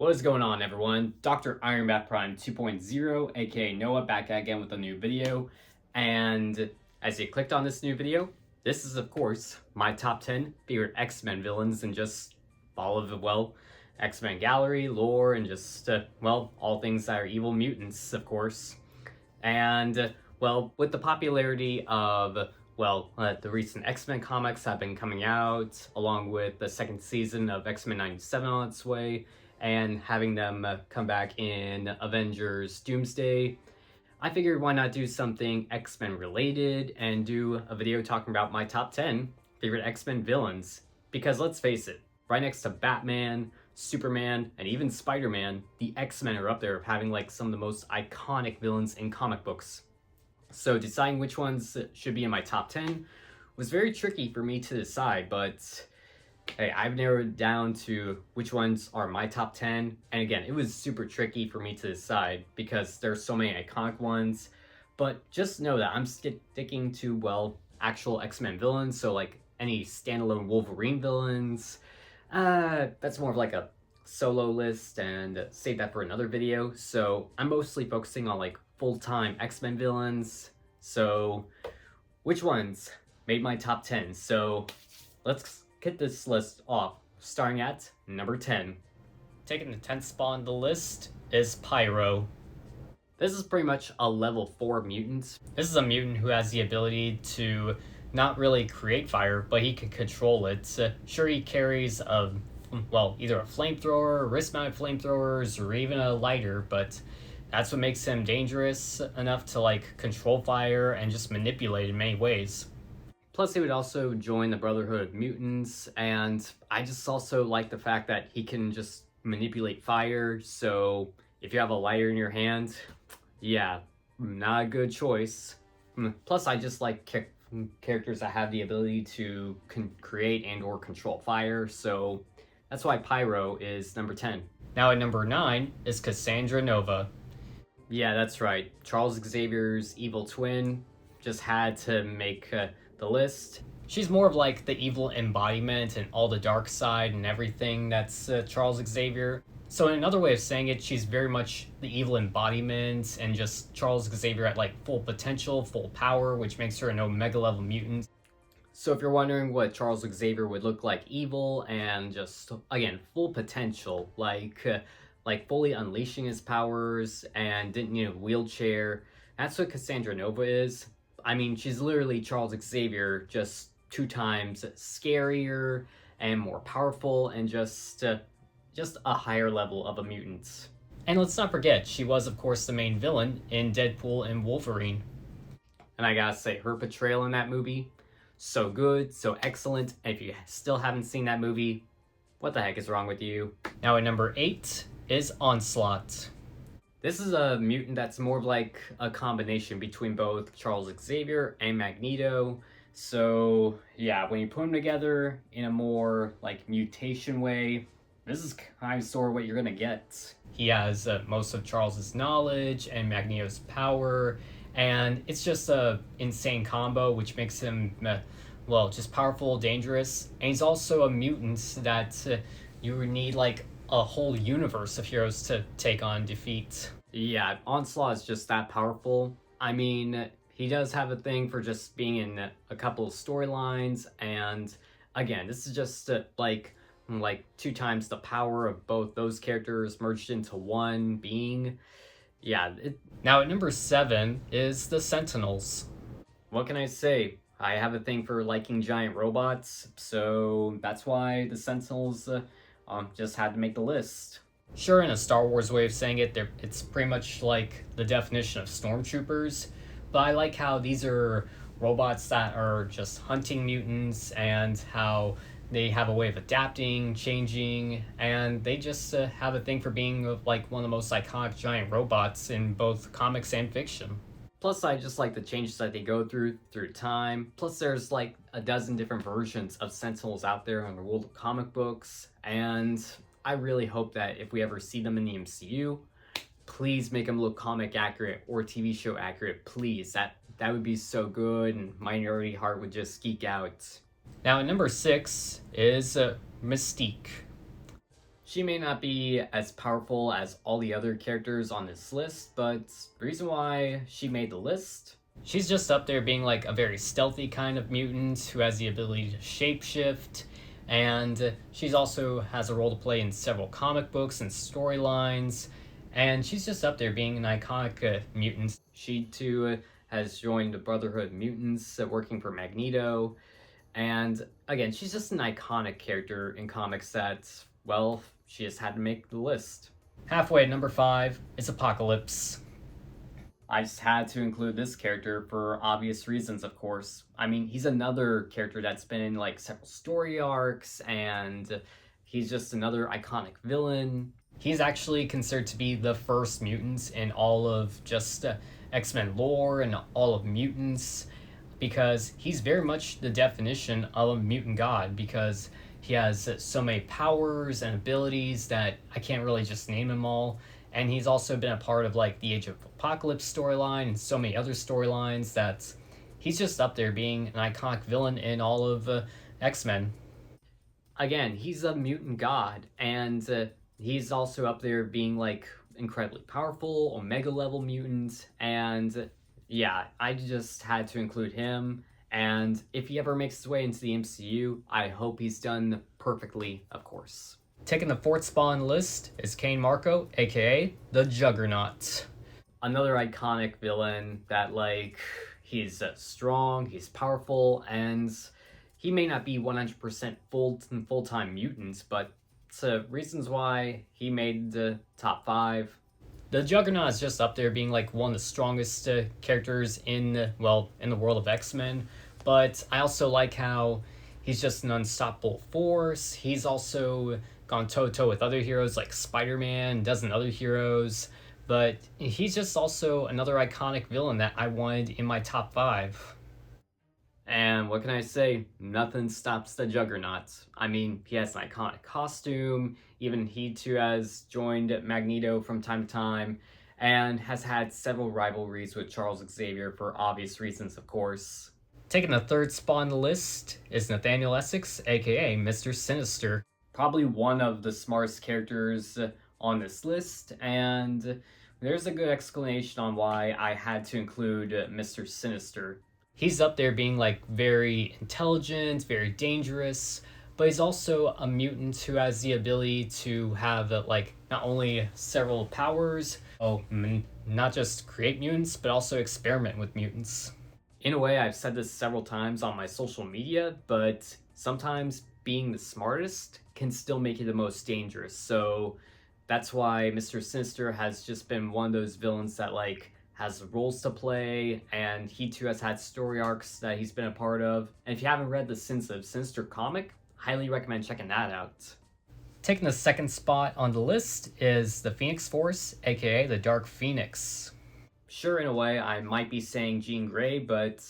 What is going on, everyone? Dr. Iron Bat Prime 2.0, aka Noah, back again with a new video. And as you clicked on this new video, this is, of course, my top 10 favorite X-Men villains and just all of the, X-Men gallery, lore, and just, all things that are evil mutants, of course. And, with the popularity of the recent X-Men comics have been coming out, along with the second season of X-Men 97 on its way, and having them come back in Avengers Doomsday, I figured why not do something X-Men related and do a video talking about my top 10 favorite X-Men villains. Because let's face it, right next to Batman, Superman, and even Spider-Man, the X-Men are up there of having like some of the most iconic villains in comic books. So deciding which ones should be in my top 10 was very tricky for me to decide, but hey, I've narrowed it down to which ones are my top 10. And again, it was super tricky for me to decide because there's so many iconic ones. But just know that I'm sticking to, actual X-Men villains. So like any standalone Wolverine villains, that's more of like a solo list and save that for another video. So I'm mostly focusing on like full-time X-Men villains. So which ones made my top 10? So let's get this list off, starting at number 10. Taking the 10th spot on the list is Pyro. This is pretty much a level 4 mutant. This is a mutant who has the ability to not really create fire, but he can control it. Sure, he carries either a flamethrower, wrist-mounted flamethrowers, or even a lighter, but that's what makes him dangerous enough to like control fire and just manipulate in many ways. Plus, he would also join the Brotherhood of Mutants, and I just also like the fact that he can just manipulate fire, so if you have a lighter in your hand, yeah, not a good choice. Plus, I just like characters that have the ability to create and or control fire, so that's why Pyro is number 10. Now at number 9 is Cassandra Nova. Yeah, that's right. Charles Xavier's evil twin just had to make the list. She's more of like the evil embodiment and all the dark side and everything that's Charles Xavier. So in another way of saying it, she's very much the evil embodiment and just Charles Xavier at like full potential, full power, which makes her an Omega level mutant. So if you're wondering what Charles Xavier would look like evil and just, again, full potential, like fully unleashing his powers and didn't need a wheelchair, that's what Cassandra Nova is. I mean, she's literally Charles Xavier, just 2 times scarier and more powerful and just a higher level of a mutant. And let's not forget, she was, of course, the main villain in Deadpool and Wolverine. And I gotta say, her portrayal in that movie, so good, so excellent. And if you still haven't seen that movie, what the heck is wrong with you? Now at number 8 is Onslaught. This is a mutant that's more of like a combination between both Charles Xavier and Magneto. So yeah, when you put them together in a more like mutation way, this is kind of sort of what you're gonna get. He has most of Charles's knowledge and Magneto's power, and it's just a insane combo, which makes him, just powerful, dangerous, and he's also a mutant that you would need like a whole universe of heroes to take on defeat. Yeah, Onslaught is just that powerful. I mean, he does have a thing for just being in a couple of storylines, and again, this is just like 2 times the power of both those characters merged into one being. Yeah. Now at number 7 is the Sentinels. What can I say? I have a thing for liking giant robots, so that's why the Sentinels just had to make the list. Sure, in a Star Wars way of saying it, it's pretty much like the definition of stormtroopers, but I like how these are robots that are just hunting mutants and how they have a way of adapting, changing, and they just have a thing for being like one of the most iconic giant robots in both comics and fiction. Plus, I just like the changes that they go through time. Plus, there's like a dozen different versions of Sentinels out there in the world of comic books, and I really hope that if we ever see them in the MCU, please make them look comic accurate or TV show accurate, please. That would be so good, and my nerdy heart would just geek out. Now at number 6 is Mystique. She may not be as powerful as all the other characters on this list, but the reason why she made the list, she's just up there being like a very stealthy kind of mutant who has the ability to shapeshift, and she's also has a role to play in several comic books and storylines, and she's just up there being an iconic mutant. She too has joined the Brotherhood of Mutants, working for Magneto, and again, she's just an iconic character in comics that, well, she just had to make the list. Halfway at number 5 is Apocalypse. I just had to include this character for obvious reasons, of course. I mean, he's another character that's been in like several story arcs, and he's just another iconic villain. He's actually considered to be the first mutant in all of just X-Men lore and all of mutants, because he's very much the definition of a mutant god, because he has so many powers and abilities that I can't really just name them all. And he's also been a part of like the Age of Apocalypse storyline and so many other storylines that he's just up there being an iconic villain in all of X-Men. Again, he's a mutant god, and he's also up there being like incredibly powerful, Omega level mutant, and yeah, I just had to include him. And if he ever makes his way into the MCU, I hope he's done perfectly, of course. Taking the 4th spot on the list is Cain Marko, aka the Juggernaut. Another iconic villain that, like, he's strong, he's powerful, and he may not be 100% full-time mutant, but reasons why he made the top 5. The Juggernaut is just up there being like one of the strongest characters in the world of X-Men, but I also like how he's just an unstoppable force. He's also gone toe-to-toe with other heroes like Spider-Man, a dozen other heroes, but he's just also another iconic villain that I wanted in my top 5. And what can I say? Nothing stops the Juggernaut. I mean, he has an iconic costume, even he too has joined Magneto from time to time, and has had several rivalries with Charles Xavier for obvious reasons, of course. Taking the 3rd spot on the list is Nathaniel Essex, aka Mr. Sinister. Probably one of the smartest characters on this list, and there's a good explanation on why I had to include Mr. Sinister. He's up there being like very intelligent, very dangerous, but he's also a mutant who has the ability to have like not only several powers, not just create mutants, but also experiment with mutants. In a way, I've said this several times on my social media, but sometimes being the smartest can still make you the most dangerous. So that's why Mr. Sinister has just been one of those villains that like has roles to play, and he too has had story arcs that he's been a part of. And if you haven't read the Sins of Sinister comic, highly recommend checking that out. Taking the 2nd spot on the list is the Phoenix Force, aka the Dark Phoenix. Sure, in a way, I might be saying Jean Grey, but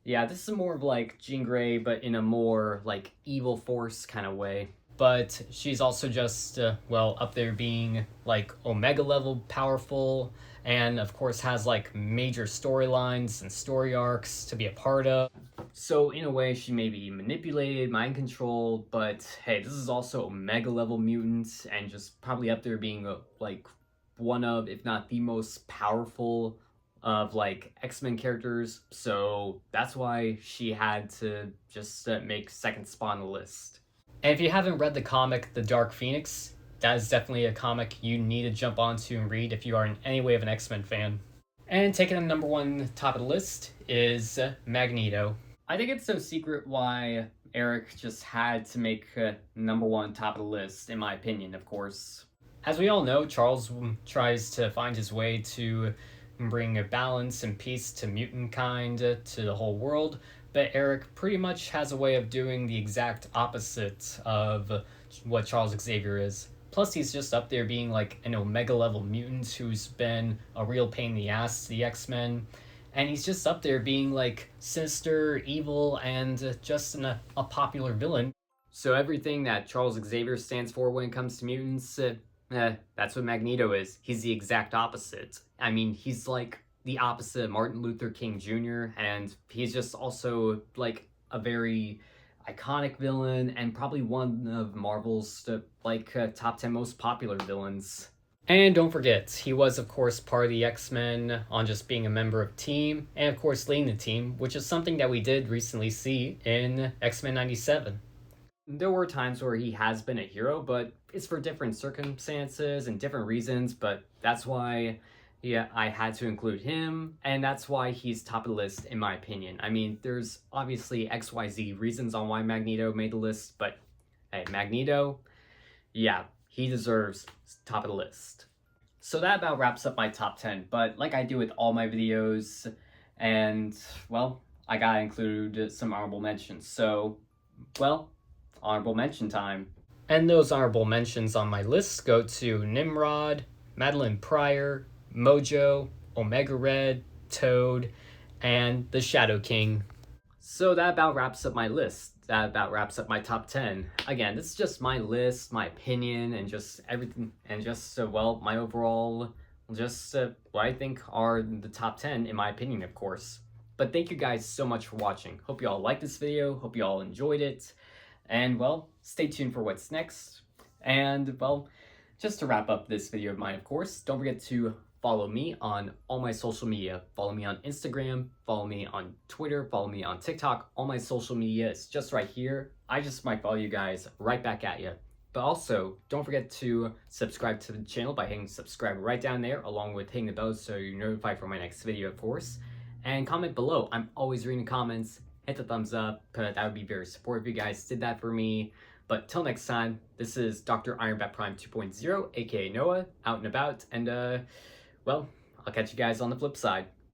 yeah, this is more of like Jean Grey, but in a more like evil force kind of way. But she's also just, up there being like Omega level powerful, and of course has like major storylines and story arcs to be a part of. So in a way, she may be manipulated, mind controlled, but hey, this is also Omega level mutants, and just probably up there being like one of, if not the most powerful of like X-Men characters. So that's why she had to just make 2nd spot on the list. And if you haven't read the comic The Dark Phoenix, that is definitely a comic you need to jump onto and read if you are in any way of an X-Men fan. And taking the number 1 top of the list is Magneto. I think it's no secret why Eric just had to make number 1 top of the list, in my opinion, of course. As we all know, Charles tries to find his way to bring a balance and peace to mutant kind, to the whole world, but Eric pretty much has a way of doing the exact opposite of what Charles Xavier is. Plus, he's just up there being like an Omega level mutant who's been a real pain in the ass to the X-Men. And he's just up there being like sinister, evil, and just a popular villain. So everything that Charles Xavier stands for when it comes to mutants, that's what Magneto is. He's the exact opposite. I mean, he's like the opposite of Martin Luther King Jr., and he's just also like a very iconic villain and probably one of Marvel's top 10 most popular villains. And don't forget, he was of course part of the X-Men on just being a member of team, and of course leading the team, which is something that we did recently see in X-Men 97. There were times where he has been a hero, but it's for different circumstances and different reasons, but that's why I had to include him, and that's why he's top of the list in my opinion. I mean, there's obviously XYZ reasons on why Magneto made the list, but hey, Magneto, yeah, he deserves top of the list. So that about wraps up my top 10, but like I do with all my videos, and well, I gotta include some honorable mentions. So, well, honorable mention time. And those honorable mentions on my list go to Nimrod, Madeline Pryor, Mojo, Omega Red, Toad, and the Shadow King. So that about wraps up my list. That about wraps up my top 10. Again, this is just my list, my opinion, and just everything, and just, well, my overall, just what I think are the top 10, in my opinion, of course. But thank you guys so much for watching. Hope you all liked this video, hope you all enjoyed it, and, well, stay tuned for what's next. And, well, just to wrap up this video of mine, of course, don't forget to follow me on all my social media. Follow me on Instagram, follow me on Twitter, follow me on TikTok. All my social media is just right here. I just might follow you guys right back at you. But also, don't forget to subscribe to the channel by hitting subscribe right down there, along with hitting the bell so you're notified for my next video, of course. And comment below. I'm always reading comments. Hit the thumbs up. That would be very supportive if you guys did that for me. But till next time, this is Dr. Iron Bat Prime 2.0, aka Noah, out and about, and well, I'll catch you guys on the flip side.